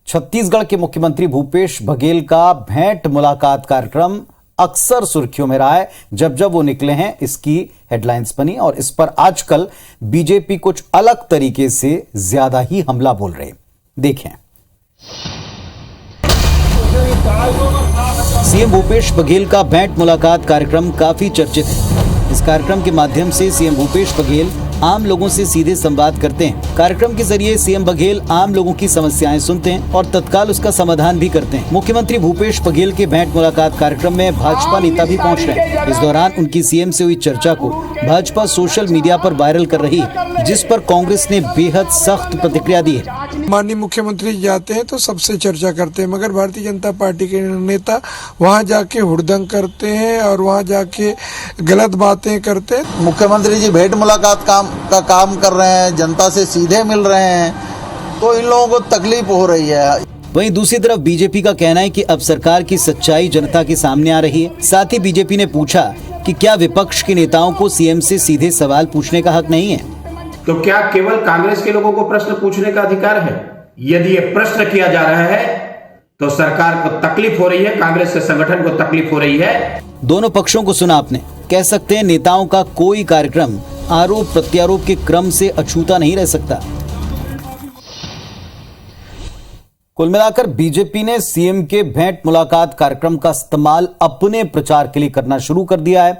छत्तीसगढ़ के मुख्यमंत्री भूपेश बघेल का भेंट मुलाकात कार्यक्रम अक्सर सुर्खियों में रहा है। जब जब वो निकले हैं इसकी हेडलाइंस बनी और इस पर आजकल बीजेपी कुछ अलग तरीके से ज्यादा ही हमला बोल रहे। देखें, सीएम भूपेश बघेल का भेंट मुलाकात कार्यक्रम काफी चर्चित है। इस कार्यक्रम के माध्यम से सीएम भूपेश बघेल आम लोगों से सीधे संवाद करते हैं। कार्यक्रम के जरिए सीएम बघेल आम लोगों की समस्याएं सुनते हैं और तत्काल उसका समाधान भी करते हैं। मुख्यमंत्री भूपेश बघेल के भेंट मुलाकात कार्यक्रम में भाजपा नेता भी पहुंच रहे हैं। इस दौरान उनकी सीएम से हुई चर्चा को भाजपा सोशल मीडिया पर वायरल कर रही है, जिस पर कांग्रेस ने बेहद सख्त प्रतिक्रिया दी है। माननीय मुख्यमंत्री जाते हैं तो सबसे चर्चा करते हैं, मगर भारतीय जनता पार्टी के नेता वहां जाके हुड़दंग करते हैं और वहां जाके गलत बातें करते हैं। मुख्यमंत्री जी भेंट मुलाकात का काम कर रहे हैं, जनता से सीधे मिल रहे हैं, तो इन लोगों को तकलीफ हो रही है। वहीं दूसरी तरफ बीजेपी का कहना है कि अब सरकार की सच्चाई जनता के सामने आ रही है। साथ ही बीजेपी ने पूछा कि क्या विपक्ष के नेताओं को सीएम से सीधे सवाल पूछने का हक नहीं है? तो क्या केवल कांग्रेस के लोगों को प्रश्न पूछने का अधिकार है? यदि ये प्रश्न किया जा रहा है तो सरकार को तकलीफ हो रही है, कांग्रेस के संगठन को तकलीफ हो रही है। दोनों पक्षों को सुना आपने। कह सकते हैं नेताओं का कोई कार्यक्रम आरोप प्रत्यारोप के क्रम से अछूता नहीं रह सकता। कुल मिलाकर बीजेपी ने सीएम के भेंट मुलाकात कार्यक्रम का इस्तेमाल अपने प्रचार के लिए करना शुरू कर दिया है।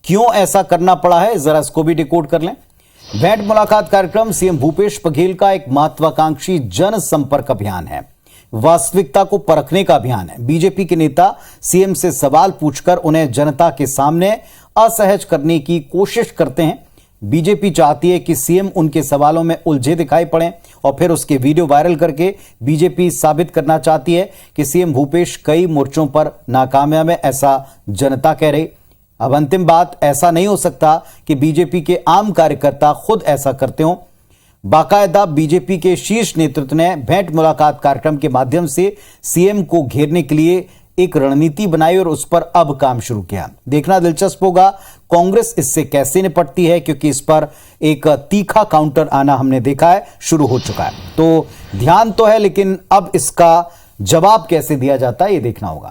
क्यों ऐसा करना पड़ा है, जरा इसको भी डिकोड कर लें। भेंट मुलाकात कार्यक्रम सीएम भूपेश बघेल का एक महत्वाकांक्षी जनसंपर्क अभियान है, वास्तविकता को परखने का अभियान है। बीजेपी के नेता सीएम से सवाल पूछकर उन्हें जनता के सामने असहज करने की कोशिश करते हैं। बीजेपी चाहती है कि सीएम उनके सवालों में उलझे दिखाई पड़े और फिर उसके वीडियो वायरल करके बीजेपी साबित करना चाहती है कि सीएम भूपेश कई मोर्चों पर नाकामयाब है, ऐसा जनता कह रही। अब अंतिम बात, ऐसा नहीं हो सकता कि बीजेपी के आम कार्यकर्ता खुद ऐसा करते हों। बाकायदा बीजेपी के शीर्ष नेतृत्व ने भेंट मुलाकात कार्यक्रम के माध्यम से सीएम को घेरने के लिए एक रणनीति बनाई और उस पर अब काम शुरू किया। देखना दिलचस्प होगा कांग्रेस इससे कैसे निपटती है, क्योंकि इस पर एक तीखा काउंटर आना हमने देखा है, शुरू हो चुका है। तो ध्यान तो है, लेकिन अब इसका जवाब कैसे दिया जाता है ये देखना होगा।